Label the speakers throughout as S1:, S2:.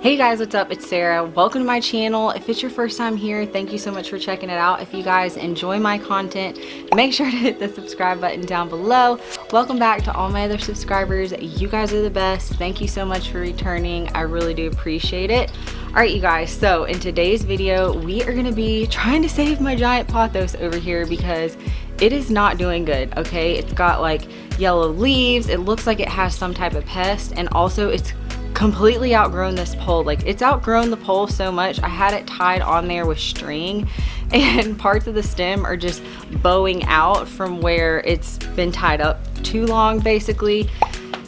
S1: Hey guys, what's up? It's Sarah. Welcome to my channel. If it's your first time here, thank you so much for checking it out. If you guys enjoy my content, make sure to hit the subscribe button down below. Welcome back to all my other subscribers. You guys are the best. Thank you so much for returning. I really do appreciate it. All right, you guys, so in today's video, we are gonna be trying to save my giant pothos over here because it is not doing good, okay? It's got like yellow leaves. It looks like it has some type of pest, and also it's completely outgrown this pole. Like, it's outgrown the pole so much. I had it tied on there with string, and parts of the stem are just bowing out from where it's been tied up too long, basically.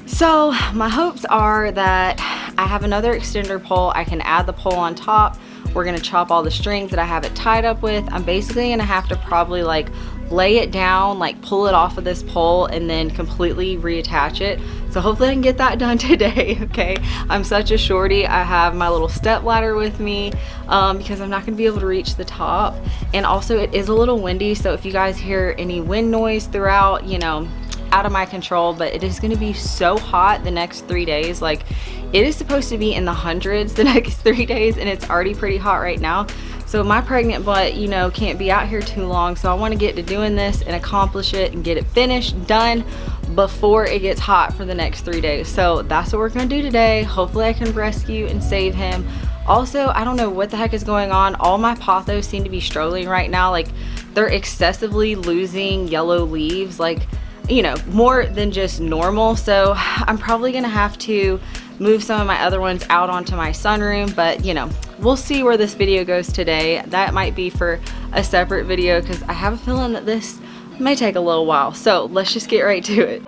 S1: So my hopes are that I have another extender pole. I can add the pole on top. We're gonna chop all the strings that I have it tied up with. I'm basically gonna have to probably like lay it down, like pull it off of this pole and then completely reattach it. So hopefully I can get that done today, okay? I'm such a shorty. I have my little step ladder with me because I'm not gonna be able to reach the top. And also it is a little windy, so if you guys hear any wind noise throughout, you know, out of my control. But it is gonna be so hot the next 3 days. Like, it is supposed to be in the hundreds the next 3 days, and it's already pretty hot right now. So my pregnant butt, you know, can't be out here too long. So I want to get to doing this and accomplish it and get it finished, done before it gets hot for the next 3 days. So that's what we're gonna do today. Hopefully I can rescue and save him. Also, I don't know what the heck is going on. All my pothos seem to be struggling right now. Like, they're excessively losing yellow leaves, like, you know, more than just normal. So I'm probably gonna have to move some of my other ones out onto my sunroom, but you know, we'll see where this video goes today. That might be for a separate video because I have a feeling that this may take a little while. So let's just get right to it.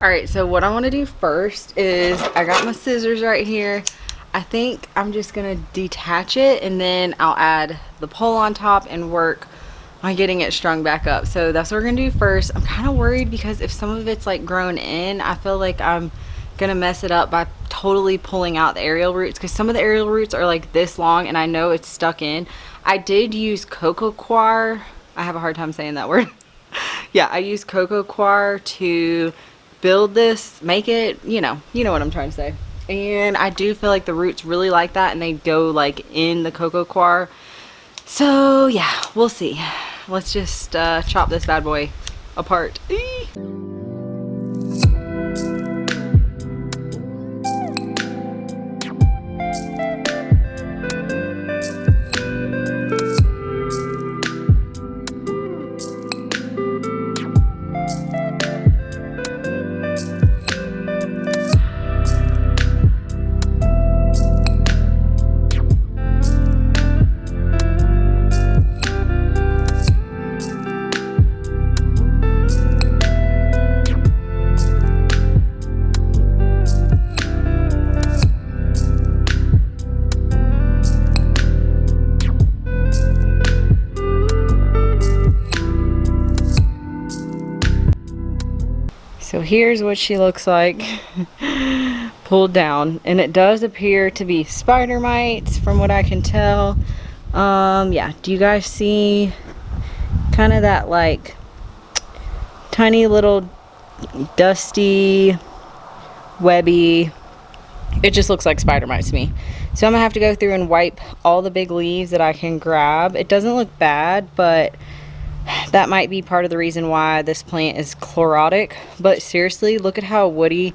S1: All right, so what I want to do first is I got my scissors right here. I think I'm just gonna detach it and then I'll add the pole on top and work on getting it strung back up. So that's what we're gonna do first. I'm kind of worried because if some of it's like grown in, I feel like I'm gonna mess it up by totally pulling out the aerial roots, because some of the aerial roots are like this long and I know it's stuck in. I did use cocoa coir. I have a hard time saying that word. Yeah, I used cocoa coir to build this, make it, you know what I'm trying to say. And I do feel like the roots really like that and they go like in the cocoa coir. So yeah, we'll see. Let's just chop this bad boy apart. So here's what she looks like pulled down, and it does appear to be spider mites from what I can tell. Yeah, do you guys see kind of that like tiny little dusty webby? It just looks like spider mites to me. So I'm gonna have to go through and wipe all the big leaves that I can grab. It doesn't look bad, but that might be part of the reason why this plant is chlorotic. But seriously, look at how woody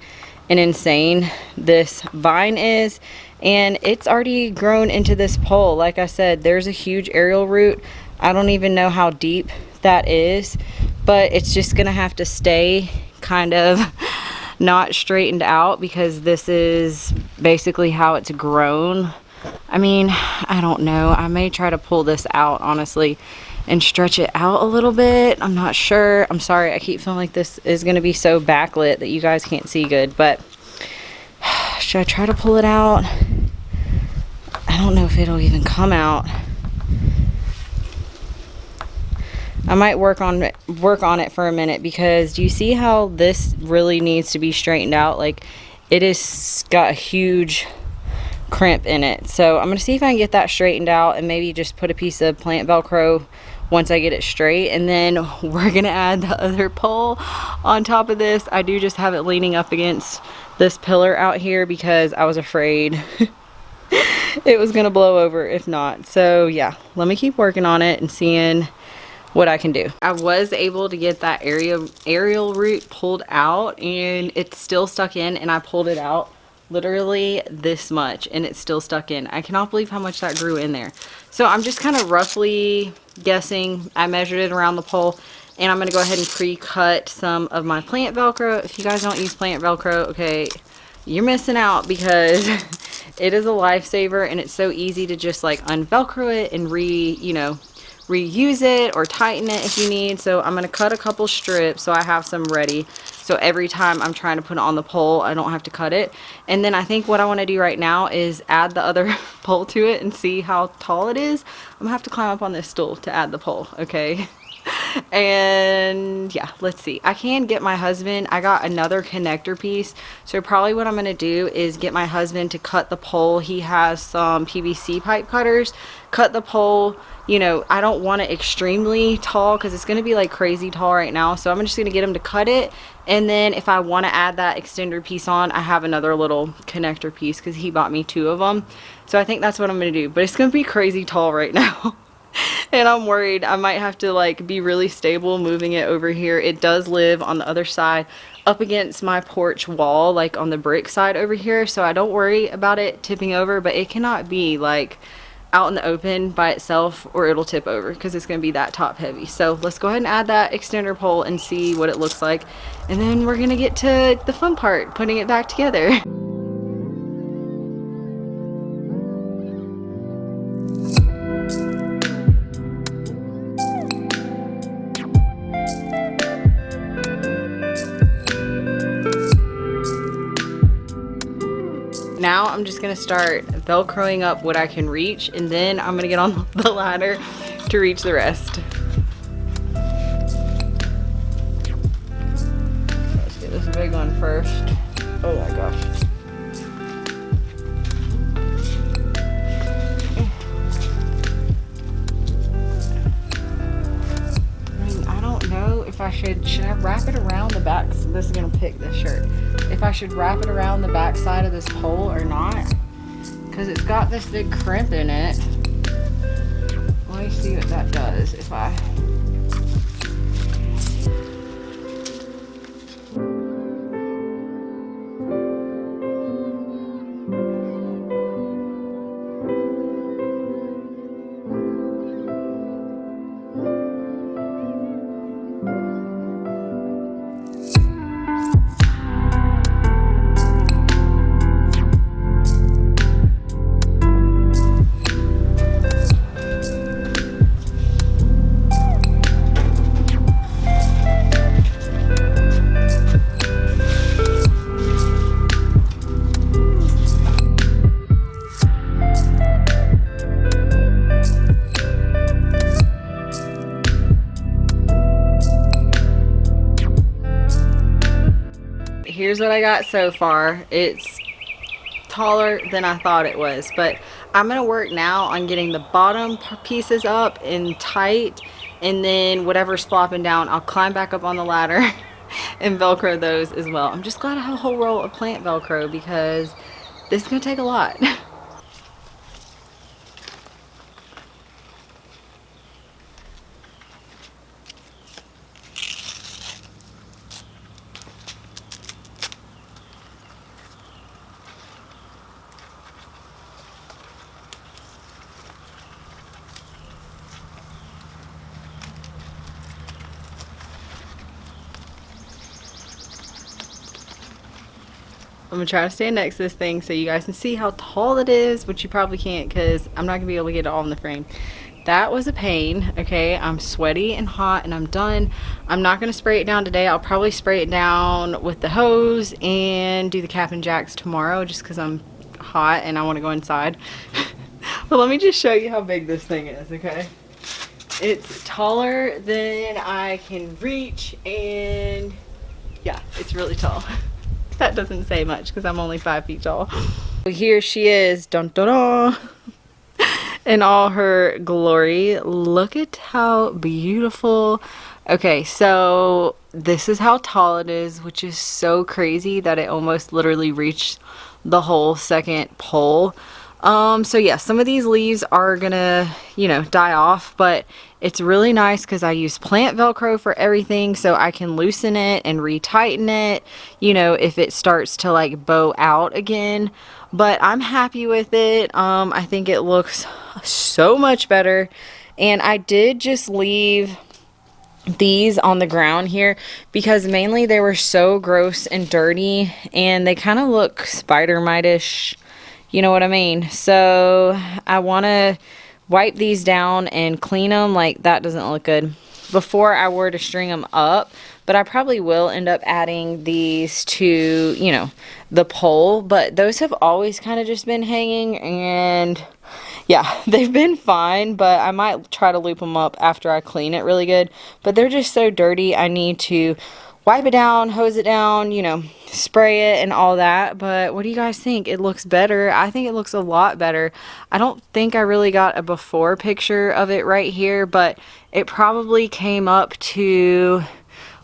S1: and insane this vine is, and it's already grown into this pole. Like I said, there's a huge aerial root. I don't even know how deep that is, but it's just gonna have to stay kind of not straightened out because this is basically how it's grown. I mean, I don't know. I may try to pull this out, honestly, and stretch it out a little bit. I'm not sure. I'm sorry. I keep feeling like this is going to be so backlit that you guys can't see good, but should I try to pull it out? I don't know if it'll even come out. I might work on it for a minute, because do you see how this really needs to be straightened out? Like, it is got a huge crimp in it. So I'm gonna see if I can get that straightened out and maybe just put a piece of plant Velcro once I get it straight, and then we're gonna add the other pole on top of this. I do just have it leaning up against this pillar out here because I was afraid it was gonna blow over if not. So yeah, let me keep working on it and seeing what I can do. I was able to get that aerial root pulled out, and it's still stuck in, and I pulled it out literally this much and it's still stuck in. I cannot believe how much that grew in there. So I'm just kind of roughly guessing. I measured it around the pole, and I'm going to go ahead and pre-cut some of my plant Velcro. If you guys don't use plant Velcro, okay, you're missing out, because it is a lifesaver, and it's so easy to just like unvelcro it and reuse it or tighten it if you need. So I'm going to cut a couple strips so I have some ready, so every time I'm trying to put it on the pole I don't have to cut it. And then I think what I want to do right now is add the other pole to it and see how tall it is. I'm gonna have to climb up on this stool to add the pole, okay? And yeah, let's see. I can get my husband, I got another connector piece, so probably what I'm gonna do is get my husband to cut the pole. He has some PVC pipe cutters. Cut the pole, you know, I don't want it extremely tall because it's gonna be like crazy tall right now, so I'm just gonna get him to cut it. And then if I want to add that extender piece on, I have another little connector piece because he bought me 2 of them. So I think that's what I'm gonna do, but it's gonna be crazy tall right now. And I'm worried I might have to like be really stable moving it over here. It does live on the other side up against my porch wall, like on the brick side over here, so I don't worry about it tipping over, but it cannot be like out in the open by itself or it'll tip over because it's going to be that top heavy. So let's go ahead and add that extender pole and see what it looks like, and then we're going to get to the fun part, putting it back together. Now I'm just gonna start velcroing up what I can reach, and then I'm gonna get on the ladder to reach the rest. Let's get this big one first. Oh my gosh. I don't know if I should I wrap it around the back? So this is gonna pick this shirt. If I should wrap it around the back side of this pole or not, because it's got this big crimp in it. Let me see what that does if I... Here's what I got so far. It's taller than I thought it was, but I'm gonna work now on getting the bottom pieces up and tight, and then whatever's flopping down, I'll climb back up on the ladder and Velcro those as well. I'm just glad I have a whole roll of plant Velcro because this is gonna take a lot. I'm gonna try to stand next to this thing so you guys can see how tall it is, which you probably can't because I'm not gonna be able to get it all in the frame. That was a pain, okay? I'm sweaty and hot and I'm done. I'm not gonna spray it down today. I'll probably spray it down with the hose and do the cap and jacks tomorrow just because I'm hot and I want to go inside. But let me just show you how big this thing is, okay? It's taller than I can reach, and yeah, it's really tall. That doesn't say much because I'm only 5 feet tall. Here she is, dun dun dun, in all her glory. Look at how beautiful. Okay, so this is how tall it is, which is so crazy that it almost literally reached the whole second pole. So yeah, some of these leaves are gonna, you know, die off, but it's really nice because I use plant Velcro for everything, so I can loosen it and retighten it, you know, if it starts to like bow out again. But I'm happy with it. I think it looks so much better. And I did just leave these on the ground here because mainly they were so gross and dirty and they kind of look spider mite-ish, you know what I mean? So I want to wipe these down and clean them. Like, that doesn't look good before I were to string them up, but I probably will end up adding these to, you know, the pole. But those have always kind of just been hanging, and yeah, they've been fine, but I might try to loop them up after I clean it really good. But they're just so dirty, I need to wipe it down, hose it down, you know, spray it and all that. But what do you guys think? It looks better. I think it looks a lot better. I don't think I really got a before picture of it right here, but it probably came up to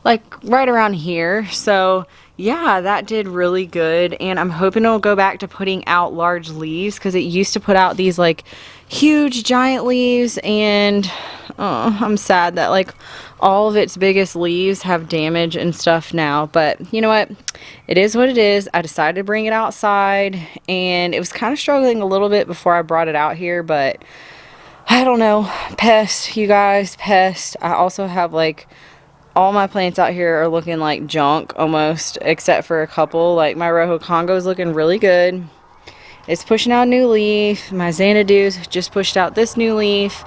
S1: like right around here. So yeah, that did really good, and I'm hoping it'll go back to putting out large leaves because it used to put out these like huge giant leaves, and I'm sad that like all of its biggest leaves have damage and stuff now. But you know what, it is what it is. I decided to bring it outside, and it was kind of struggling a little bit before I brought it out here, but I don't know, pests, you guys, pests. I also have like all my plants out here are looking like junk almost, except for a couple. Like my Rojo Congo is looking really good. It's pushing out a new leaf. My Xanadu's just pushed out this new leaf.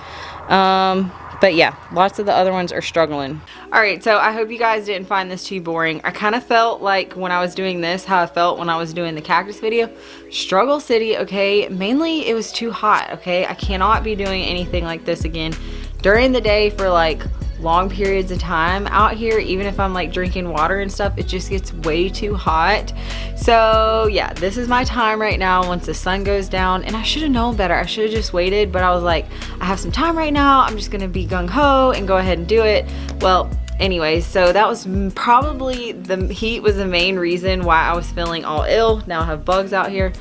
S1: But yeah, lots of the other ones are struggling. Alright, so I hope you guys didn't find this too boring. I kind of felt like when I was doing this, how I felt when I was doing the cactus video. Struggle City, okay? Mainly it was too hot, okay? I cannot be doing anything like this again during the day for like long periods of time out here. Even if I'm like drinking water and stuff, it just gets way too hot. So yeah, this is my time right now once the sun goes down, and I should have known better. I should have just waited, but I was like, I have some time right now, I'm just gonna be gung-ho and go ahead and do it. Well, anyways, so that was probably, the heat was the main reason why I was feeling all ill. Now I have bugs out here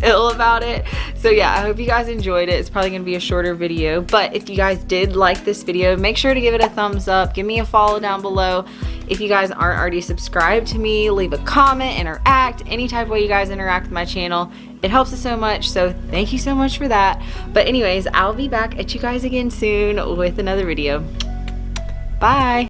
S1: ill about it. So yeah, I hope you guys enjoyed it. It's probably gonna be a shorter video, but if you guys did like this video, make sure to give it a thumbs up, give me a follow down below. If you guys aren't already subscribed to me, leave a comment, interact, any type of way you guys interact with my channel. It helps us so much, so thank you so much for that. But anyways, I'll be back at you guys again soon with another video. Bye.